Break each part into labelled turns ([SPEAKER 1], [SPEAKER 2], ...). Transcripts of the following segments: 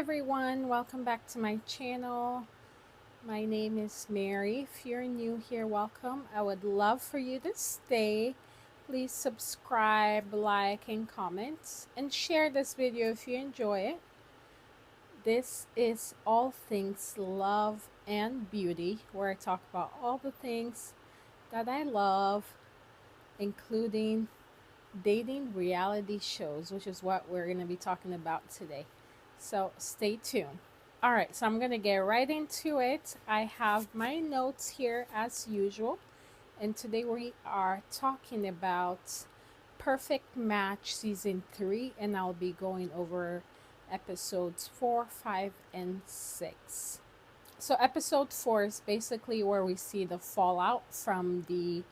[SPEAKER 1] everyone, welcome back to my channel. My name is Mary. If you're new here, welcome. I would love for you to stay. Please subscribe, like, and comment, and share this video if you enjoy it. This is all things love and beauty, where I talk about all the things that I love, including dating reality shows, which is what we're going to be talking about today. So stay tuned. All right, so I'm going to get right into it. I have my notes here as usual, and today we are talking about Perfect Match Season 3, and I'll be going over episodes 4, 5, and 6. So, episode 4 is basically where we see the fallout from the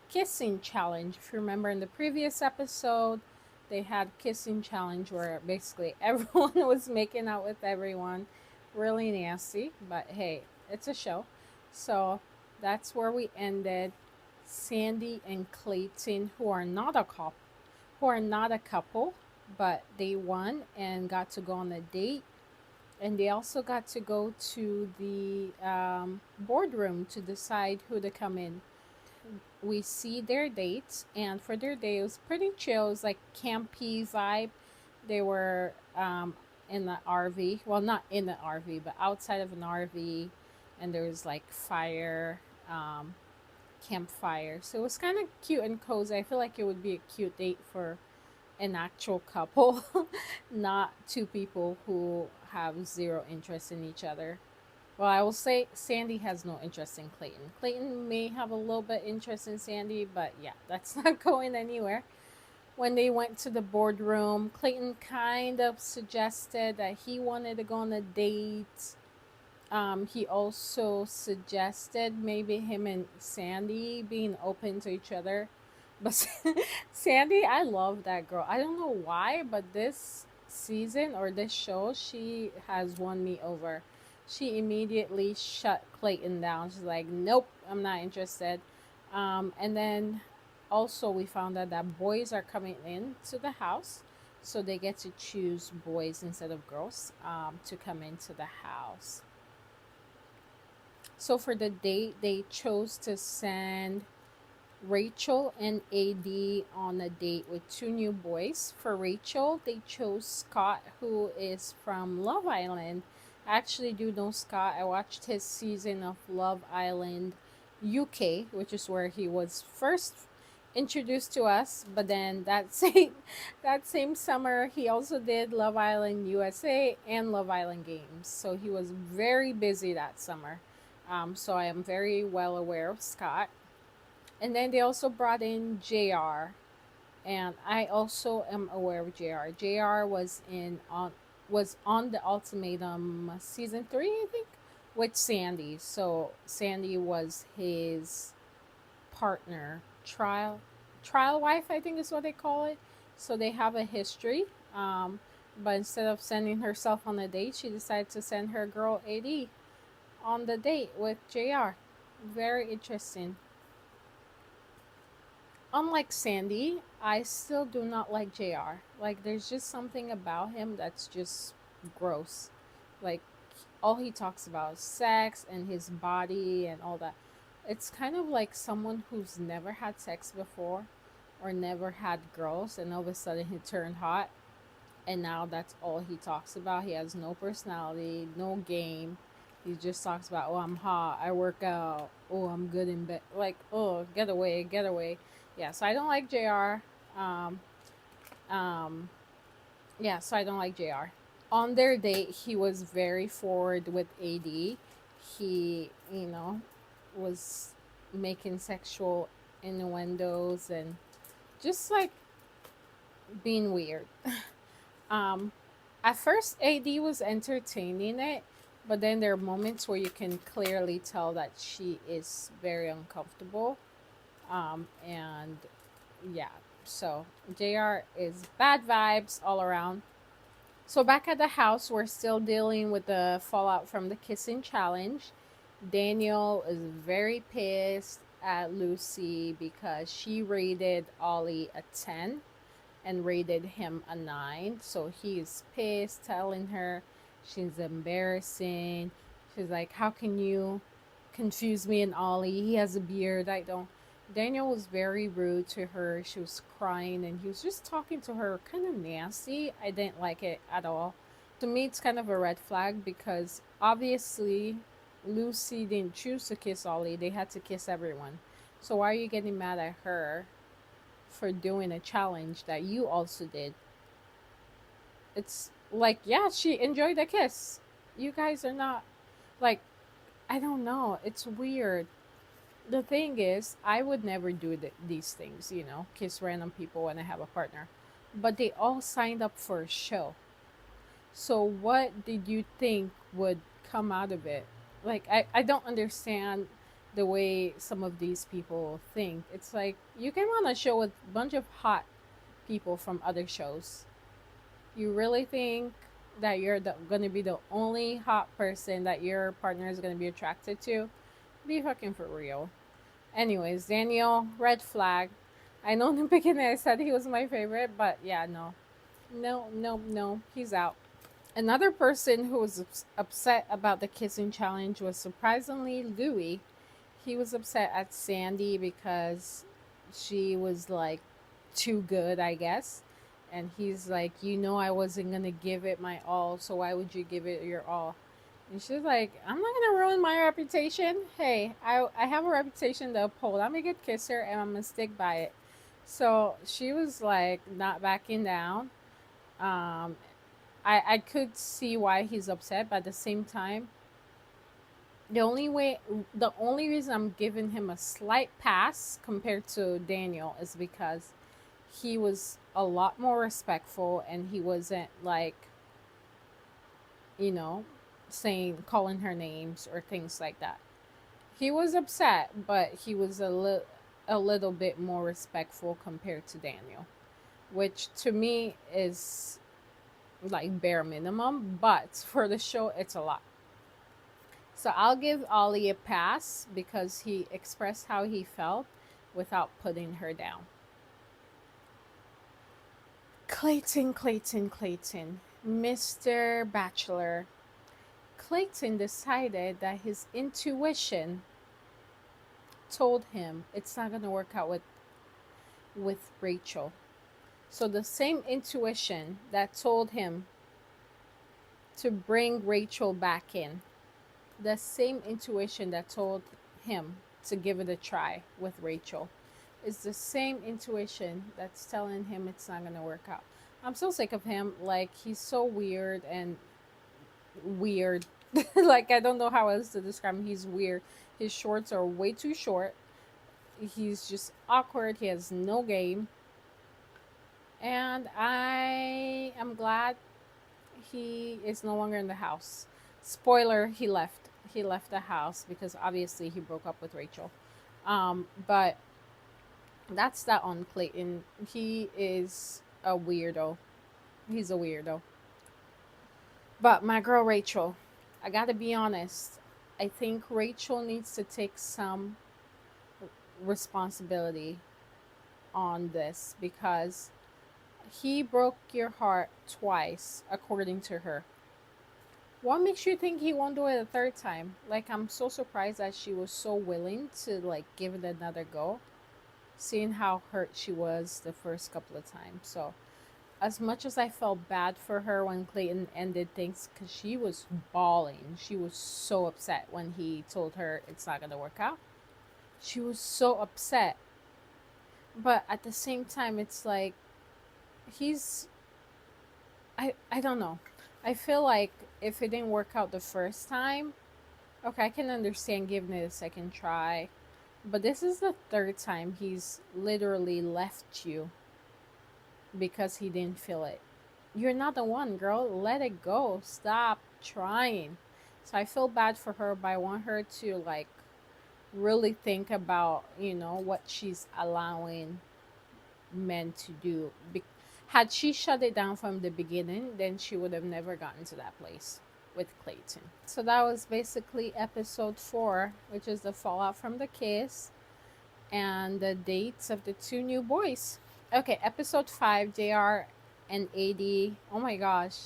[SPEAKER 1] kissing challenge. If you remember in the previous episode, they had kissing challenge where basically everyone was making out with everyone. Really nasty, but hey, it's a show. So that's where we ended. Sandy and Clayton, who are not a couple, but they won and got to go on a date. And they also got to go to the boardroom to decide who to come in. We see their dates, and for their day, it was pretty chill. It was like campy vibe. They were in the RV. Well, not in the RV, but outside of an RV, and there was like fire, campfire. So it was kind of cute and cozy. I feel like it would be a cute date for an actual couple, not two people who have zero interest in each other. Well, I will say Sandy has no interest in Clayton. Clayton may have a little bit interest in Sandy, but yeah, that's not going anywhere. When they went to the boardroom, Clayton kind of suggested that he wanted to go on a date. He also suggested maybe him and Sandy being open to each other. But Sandy, I love that girl. I don't know why, but this season or this show, she has won me over. She immediately shut Clayton down. She's like, nope, I'm not interested. And then also, we found out that boys are coming in to the house. So they get to choose boys instead of girls to come into the house. So for the date, they chose to send Rachel and AD on a date with two new boys. For Rachel, they chose Scott, who is from Love Island. I actually do know Scott. I watched his season of Love Island UK, which is where he was first introduced to us. But then that same summer, he also did Love Island USA and Love Island Games. So he was very busy that summer. So I am very well aware of Scott. And then they also brought in JR, and I also am aware of JR. JR was on the Ultimatum season 3, I think, with Sandy. So Sandy was his partner, trial wife, I think is what they call it. So they have a history. But instead of sending herself on a date, she decided to send her girl AD on the date with JR. Very interesting. Unlike Sandy, I still do not like JR. Like, there's just something about him that's just gross. Like, all he talks about is sex and his body and all that. It's kind of like someone who's never had sex before or never had girls, and all of a sudden he turned hot, and now that's all he talks about. He has no personality, no game. He just talks about, oh, I'm hot, I work out, oh, I'm good in bed. Like, oh, get away, get away. Yeah, so I don't like JR. Um, um, yeah, so I don't like JR. On their date, he was very forward with AD. He, was making sexual innuendos and just like being weird. Um, at first, AD was entertaining it, but then there are moments where you can clearly tell that she is very uncomfortable. And yeah, so JR is bad vibes all around. So back at the house, we're still dealing with the fallout from the kissing challenge. Daniel is very pissed at Lucy because she rated Ollie a 10 and rated him a 9. So he is pissed, telling her She's embarrassing. She's like, how can you confuse me and Ollie? He has a beard. I don't. Daniel was very rude to her. She was crying and he was just talking to her kind of nasty. I didn't like it at all. To me, it's kind of a red flag because obviously Lucy didn't choose to kiss Ollie. They had to kiss everyone. So why are you getting mad at her for doing a challenge that you also did? It's like, yeah, she enjoyed the kiss. You guys are not like, I don't know. It's weird. The thing is, I would never do these things, kiss random people when I have a partner. But they all signed up for a show. So what did you think would come out of it? Like, I don't understand the way some of these people think. It's like, you came on a show with a bunch of hot people from other shows. You really think that you're going to be the only hot person that your partner is going to be attracted to? Be fucking for real. Anyways, Daniel, red flag. I know in the beginning I said he was my favorite, but yeah, no. No, no, no. He's out. Another person who was upset about the kissing challenge was surprisingly Louis. He was upset at Sandy because she was like too good, I guess. And he's like, I wasn't going to give it my all, so why would you give it your all? And she's like, I'm not going to ruin my reputation. Hey, I have a reputation to uphold. I'm a good kisser and I'm going to stick by it. So she was like, not backing down. Um, I could see why he's upset, but at the same time, the only way, the only reason I'm giving him a slight pass compared to Daniel is because he was a lot more respectful and he wasn't like, you know, calling her names or things like that. He was upset, but he was a little bit more respectful compared to Daniel, which to me is like bare minimum, but for the show it's a lot. So I'll give Ollie a pass because he expressed how he felt without putting her down. Clayton, Mr. Bachelor. Clayton decided that his intuition told him it's not going to work out with Rachel. So the same intuition that told him to bring Rachel back in, the same intuition that told him to give it a try with Rachel, is the same intuition that's telling him it's not going to work out. I'm so sick of him. Like, he's so weird and weird. Like, I don't know how else to describe him. He's weird. His shorts are way too short. He's just awkward. He has no game. And I am glad he is no longer in the house. Spoiler, he left. He left the house because obviously he broke up with Rachel. But that's that on Clayton. He is a weirdo. He's a weirdo. But my girl Rachel, I gotta be honest. I think Rachel needs to take some responsibility on this because he broke your heart twice, according to her. What makes you think he won't do it a third time? Like, I'm so surprised that she was so willing to like give it another go, seeing how hurt she was the first couple of times. So as much as I felt bad for her when Clayton ended things, because she was bawling. She was so upset when he told her it's not going to work out. She was so upset. But at the same time, it's like, he's, I don't know. I feel like if it didn't work out the first time, okay, I can understand giving it a second try. But this is the third time he's literally left you because he didn't feel it. You're not the one, girl. Let it go. Stop trying. So I feel bad for her, but I want her to like really think about, what she's allowing men to do. Had she shut it down from the beginning, then she would have never gotten to that place with Clayton. So that was basically episode 4, which is the fallout from the kiss and the dates of the 2 new boys. Okay, episode 5, JR and AD. Oh my gosh,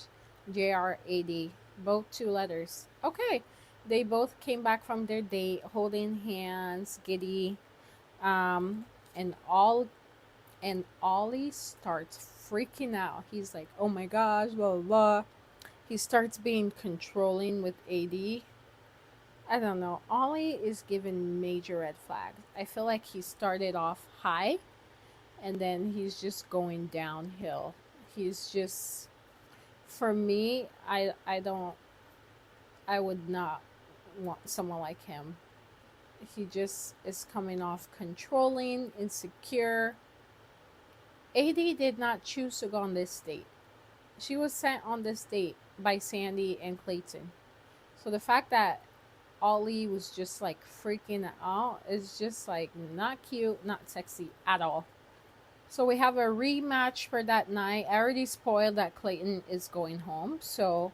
[SPEAKER 1] JR, AD. Both two letters. Okay. They both came back from their date holding hands, giddy. Um, and Ollie starts freaking out. He's like, "Oh my gosh, blah blah blah." He starts being controlling with AD. I don't know. Ollie is giving major red flags. I feel like he started off high and then he's just going downhill. He's just, for me, I would not want someone like him. He just is coming off controlling, insecure. AD did not choose to go on this date. She was sent on this date by Sandy and Clayton. So the fact that Ollie was just like freaking out is just like not cute, not sexy at all. So we have a rematch for that night. I already spoiled that Clayton is going home. So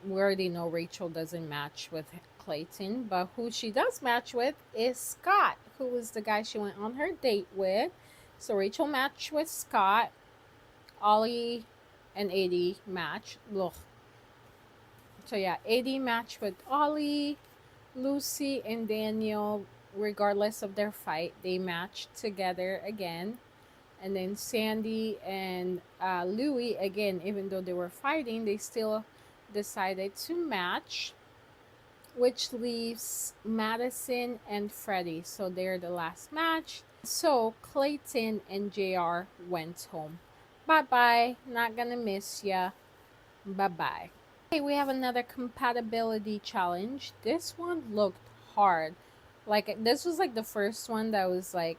[SPEAKER 1] we already know Rachel doesn't match with Clayton. But who she does match with is Scott, who was the guy she went on her date with. So Rachel matched with Scott. Ollie and AD match. Ugh. So yeah, AD matched with Ollie. Lucy and Daniel, regardless of their fight, they matched together again. And then Sandy and Louie, again, even though they were fighting, they still decided to match, which leaves Madison and Freddie. So they're the last match. So Clayton and JR went home. Bye bye. Not gonna miss ya. Bye bye. Okay, we have another compatibility challenge. This one looked hard. Like, this was like the first one that was like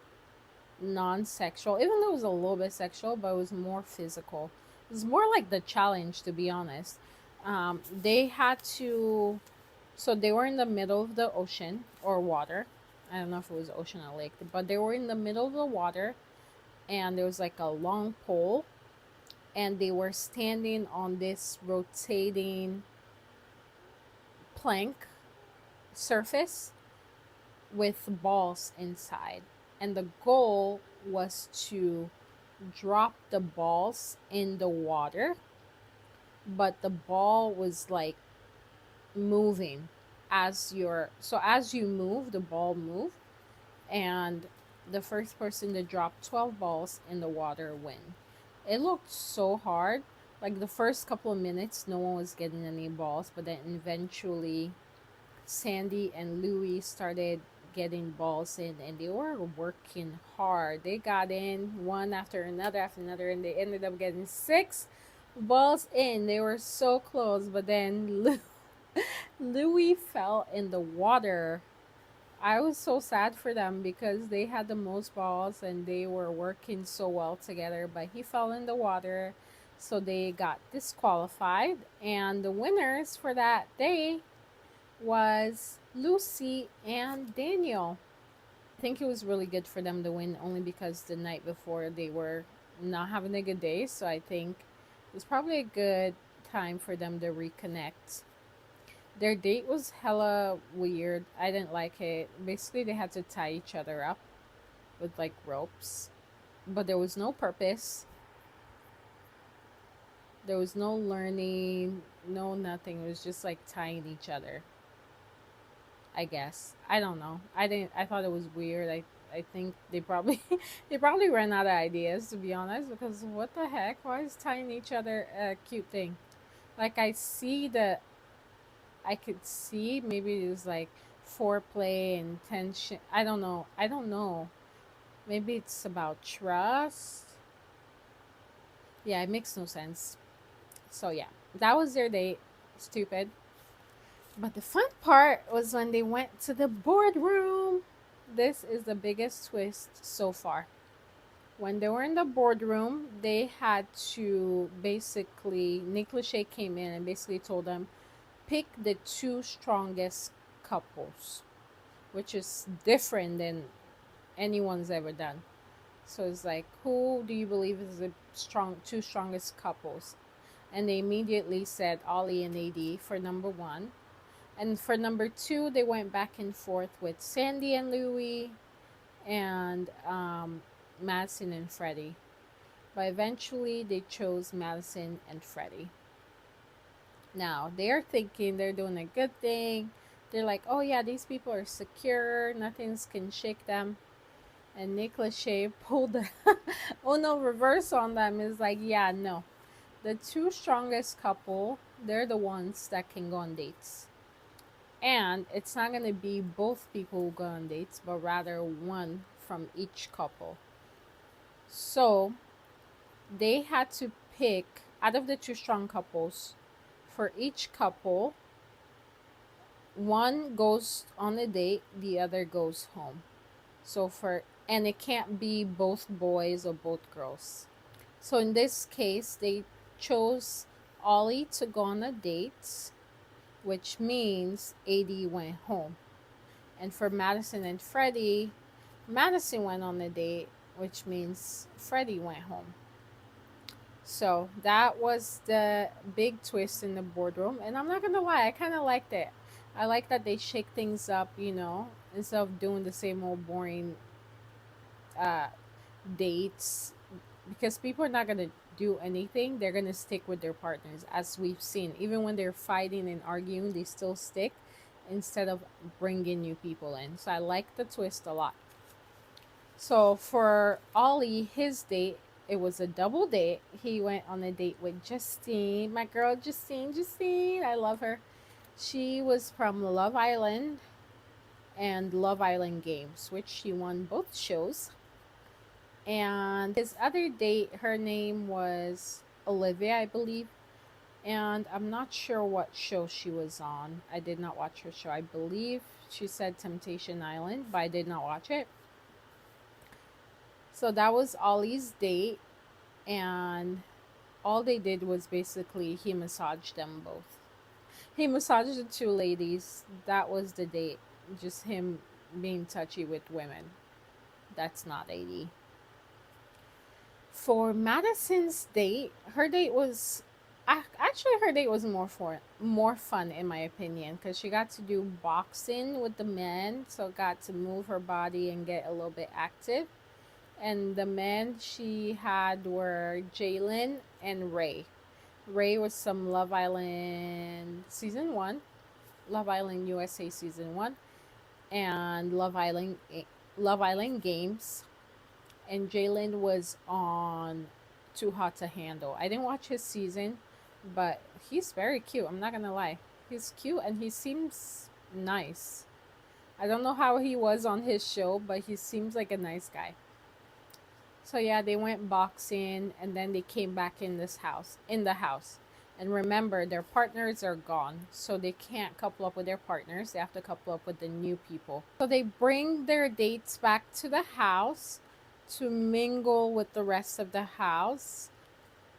[SPEAKER 1] non-sexual, even though it was a little bit sexual, but it was more physical. It was more like the challenge, to be honest. They had to, so they were in the middle of the ocean or water. I don't know if it was ocean or lake, but they were in the middle of the water, and there was like a long pole, and they were standing on this rotating plank surface with balls inside. And the goal was to drop the balls in the water, but the ball was like moving as you move, the ball moved, and the first person to drop 12 balls in the water win. It looked so hard. Like the first couple of minutes, no one was getting any balls, but then eventually Sandy and Louie started getting balls in, and they were working hard. They got in one after another, and they ended up getting 6 balls in. They were so close, but then Louie fell in the water. I was so sad for them because they had the most balls and they were working so well together, but he fell in the water, so they got disqualified. And the winners for that day was Lucy and Daniel. I think it was really good for them to win only because the night before they were not having a good day. So I think it was probably a good time for them to reconnect. Their date was hella weird. I didn't like it. Basically, they had to tie each other up with like ropes, but there was no purpose. There was no learning, no nothing. It was just like tying each other. I guess. I don't know. I thought it was weird. I think they probably they probably ran out of ideas, to be honest, because what the heck? Why is tying each other a cute thing? Like I could see maybe it was like foreplay and tension. I don't know. I don't know. Maybe it's about trust. Yeah, it makes no sense. So yeah, that was their date. Stupid. But the fun part was when they went to the boardroom. This is the biggest twist so far. When they were in the boardroom, they had to basically, Nick Lachey came in and basically told them, pick the 2 strongest couples, which is different than anyone's ever done. So it's like, who do you believe is the 2 strongest couples? And they immediately said Ollie and AD for number 1. And for number 2, they went back and forth with Sandy and Louie and Madison and Freddie. But eventually they chose Madison and Freddie. Now they're thinking they're doing a good thing. They're like, oh yeah, these people are secure, nothing can shake them. And Nick Lachey pulled the Uno reverse on them. Is like, yeah, no. The two strongest couple, they're the ones that can go on dates. And it's not going to be both people who go on dates, but rather one from each couple. So they had to pick out of the two strong couples, for each couple, one goes on a date, the other goes home. So and it can't be both boys or both girls. So in this case, they chose Ollie to go on a date, which means AD went home. And for Madison and Freddie, Madison went on a date, which means Freddie went home. So that was the big twist in the boardroom. And I'm not going to lie, I kind of liked it. I like that they shake things up, instead of doing the same old boring uh, dates, because people are not going to do anything. They're going to stick with their partners, as we've seen. Even when they're fighting and arguing, they still stick instead of bringing new people in. So I like the twist a lot. So for Ollie, his date, it was a double date. He went on a date with Justine, my girl Justine. I love her. She was from Love Island and Love Island Games, which she won both shows. And his other date, her name was Olivia, I believe. And I'm not sure what show she was on. I did not watch her show. I believe she said Temptation Island, but I did not watch it. So that was Ollie's date. And all they did was basically he massaged them both. He massaged the two ladies. That was the date. Just him being touchy with women. That's not AD. For Madison's date, her date was actually her date was more fun in my opinion, because she got to do boxing with the men, so got to move her body and get a little bit active. And the men she had were Jalen and Ray. Ray was from Love Island season 1, Love Island USA season 1, and Love Island Games. And Jalen was on Too Hot to Handle. I didn't watch his season, but he's very cute. I'm not gonna lie. He's cute and he seems nice. I don't know how he was on his show, but he seems like a nice guy. So yeah, they went boxing and then they came back in the house. And remember, their partners are gone, so they can't couple up with their partners. They have to couple up with the new people. So they bring their dates back to the house to mingle with the rest of the house.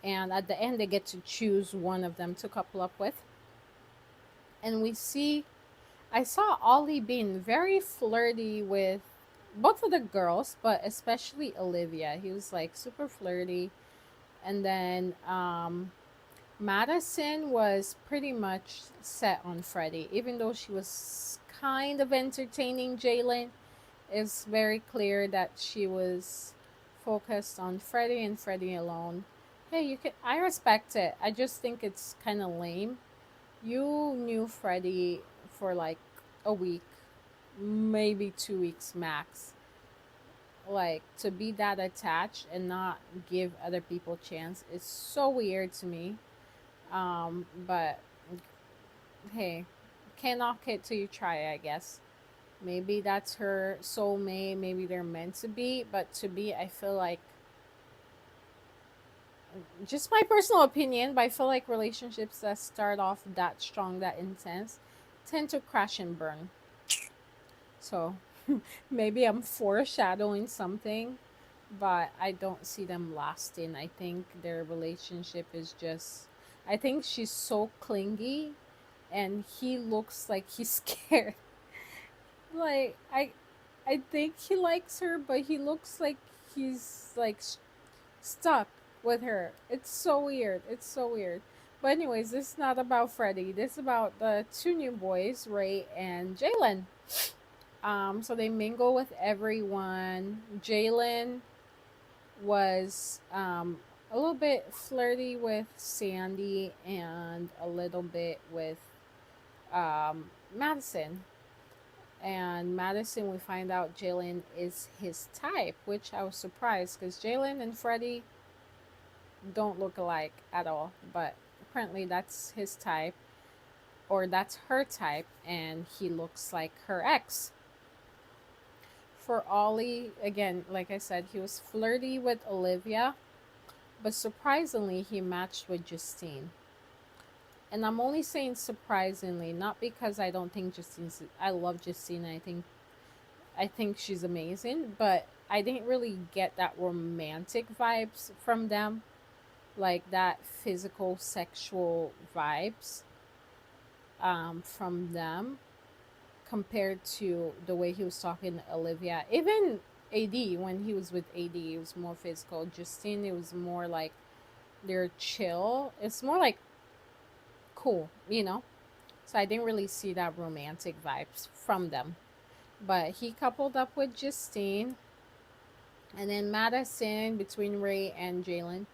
[SPEAKER 1] And at the end, they get to choose one of them to couple up with. And I saw Ollie being very flirty with both of the girls, but especially Olivia. He was like super flirty. And then Madison was pretty much set on Freddie, even though she was kind of entertaining Jalen. It's very clear that she was focused on Freddie and Freddie alone. Hey, I respect it. I just think it's kind of lame. You knew Freddie for like a week, maybe 2 weeks max. Like, to be that attached and not give other people a chance is so weird to me. But hey, can't knock it till you try it, I guess. Maybe that's her soulmate. Maybe they're meant to be. But to be, I feel like, just my personal opinion, but I feel like relationships that start off that strong, that intense, tend to crash and burn. So maybe I'm foreshadowing something, but I don't see them lasting. I think their relationship is just. I think she's so clingy, and he looks like he's scared. Like I think he likes her, but he looks like he's like stuck with her. It's so weird. It's so weird. But anyways, this is not about Freddie. This is about the two new boys, Ray and Jalen. So they mingle with everyone. Jalen was a little bit flirty with Sandy and a little bit with Madison. And Madison, we find out Jalen is his type, which I was surprised because Jalen and Freddie don't look alike at all. But apparently, that's his type, or that's her type, and he looks like her ex. For Ollie, again, like I said, he was flirty with Olivia, but surprisingly, he matched with Justine. And I'm only saying surprisingly, not because I don't think Justine's. I love Justine. I think she's amazing, but I didn't really get that romantic vibes from them, like that physical, sexual vibes from them compared to the way he was talking to Olivia. Even AD, when he was with AD, it was more physical. Justine, it was more like they're chill. It's more like cool, you know? So I didn't really see that romantic vibes from them. But he coupled up with Justine. And then Madison, between Ray and Jalen,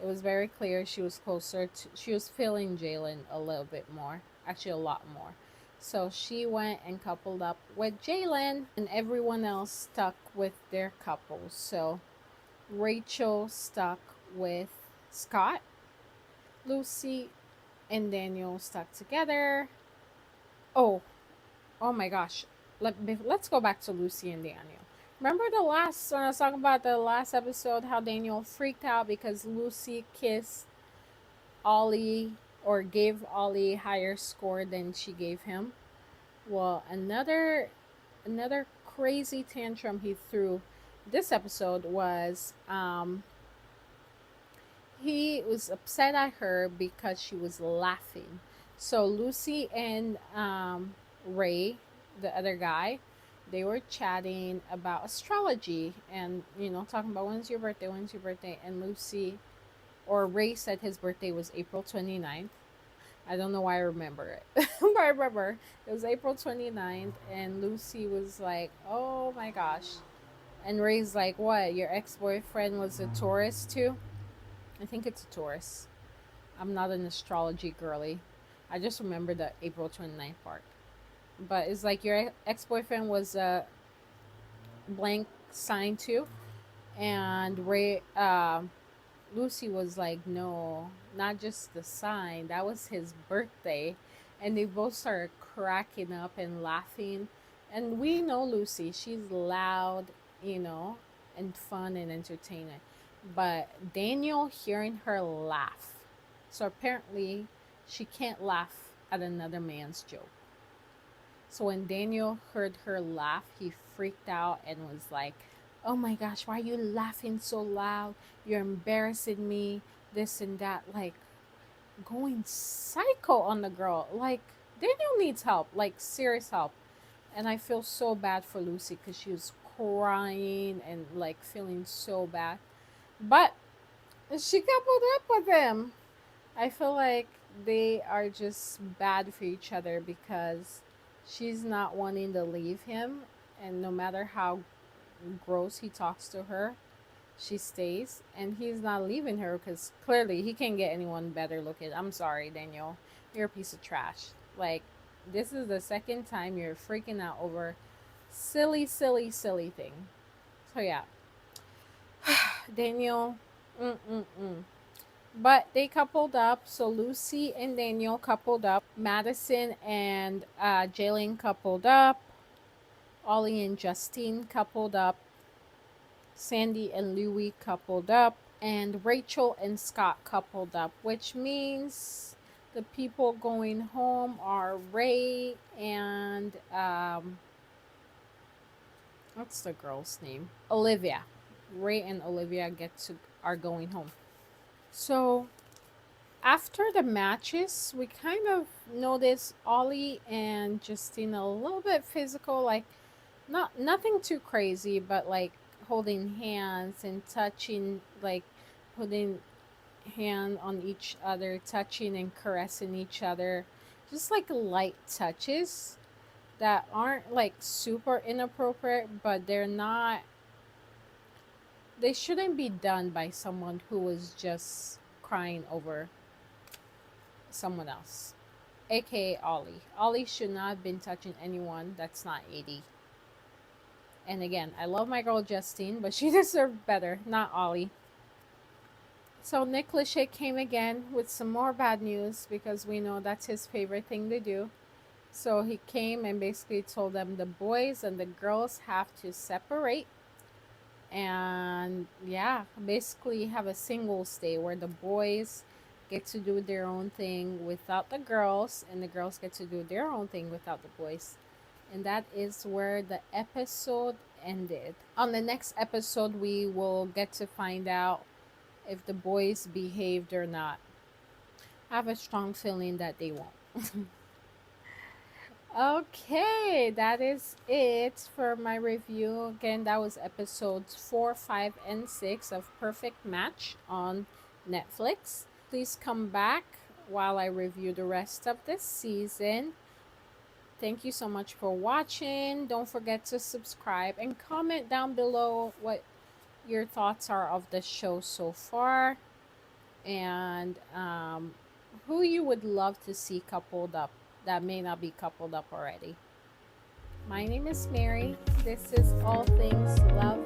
[SPEAKER 1] it was very clear she was closer to, she was feeling Jalen a little bit more, actually a lot more. So she went and coupled up with Jalen, and everyone else stuck with their couples. So Rachel stuck with Scott, Lucy and Daniel stuck together. Oh, oh my gosh. Let's go back to Lucy and Daniel. Remember the last, when I was talking about the last episode, how Daniel freaked out because Lucy kissed Ollie or gave Ollie a higher score than she gave him? Well, another crazy tantrum he threw this episode was he was upset at her because she was laughing. So Lucy and Ray, the other guy, they were chatting about astrology and talking about when's your birthday, and Lucy or Ray said his birthday was April 29th. I don't know why I remember it. But I remember it was April 29th, and Lucy was like, oh my gosh. And Ray's like, what, your ex-boyfriend was a Taurus too? I think it's a Taurus. I'm not an astrology girly. I just remember the April 29th part. But it's like your ex boyfriend was a blank sign too. And Lucy was like, no, not just the sign. That was his birthday. And they both started cracking up and laughing. And we know Lucy. She's loud, and fun and entertaining. But Daniel hearing her laugh. So apparently she can't laugh at another man's joke. So when Daniel heard her laugh, he freaked out and was like, oh my gosh, why are you laughing so loud? You're embarrassing me, this and that. Like, going psycho on the girl. Like, Daniel needs help, like, serious help. And I feel so bad for Lucy because she was crying and, like, feeling so bad. But she coupled up with him. I feel like they are just bad for each other because she's not wanting to leave him, and no matter how gross he talks to her, she stays, and he's not leaving her because clearly he can't get anyone better looking. I'm sorry, Daniel, you're a piece of trash. Like, this is the second time you're freaking out over silly, silly, silly thing. So yeah, Daniel, mm-mm-mm. But they coupled up. So Lucy and Daniel coupled up. Madison and Jalen coupled up. Ollie and Justine coupled up. Sandy and Louie coupled up. And Rachel and Scott coupled up, which means the people going home are Ray and what's the girl's name? Olivia. Ray and Olivia are going home. So after the matches, we kind of noticed Ollie and Justine a little bit physical, like nothing too crazy, but like holding hands and touching, like putting hand on each other, touching and caressing each other, just like light touches that aren't like super inappropriate, but they shouldn't be done by someone who was just crying over someone else, aka Ollie. Ollie should not have been touching anyone that's not 80. And again, I love my girl Justine, but she deserved better, not Ollie. So Nick Lachey came again with some more bad news because we know that's his favorite thing to do. So he came and basically told them the boys and the girls have to separate and yeah, basically have a singles day where the boys get to do their own thing without the girls and the girls get to do their own thing without the boys. And that is where the episode ended. On the next episode, we will get to find out if the boys behaved or not. I have a strong feeling that they won't. Okay, that is it for my review. Again, that was episodes 4, 5, and 6 of Perfect Match on Netflix. Please come back while I review the rest of this season. Thank you so much for watching. Don't forget to subscribe and comment down below what your thoughts are of the show so far and who you would love to see coupled up that may not be coupled up already. My name is Mary. This is All Things Love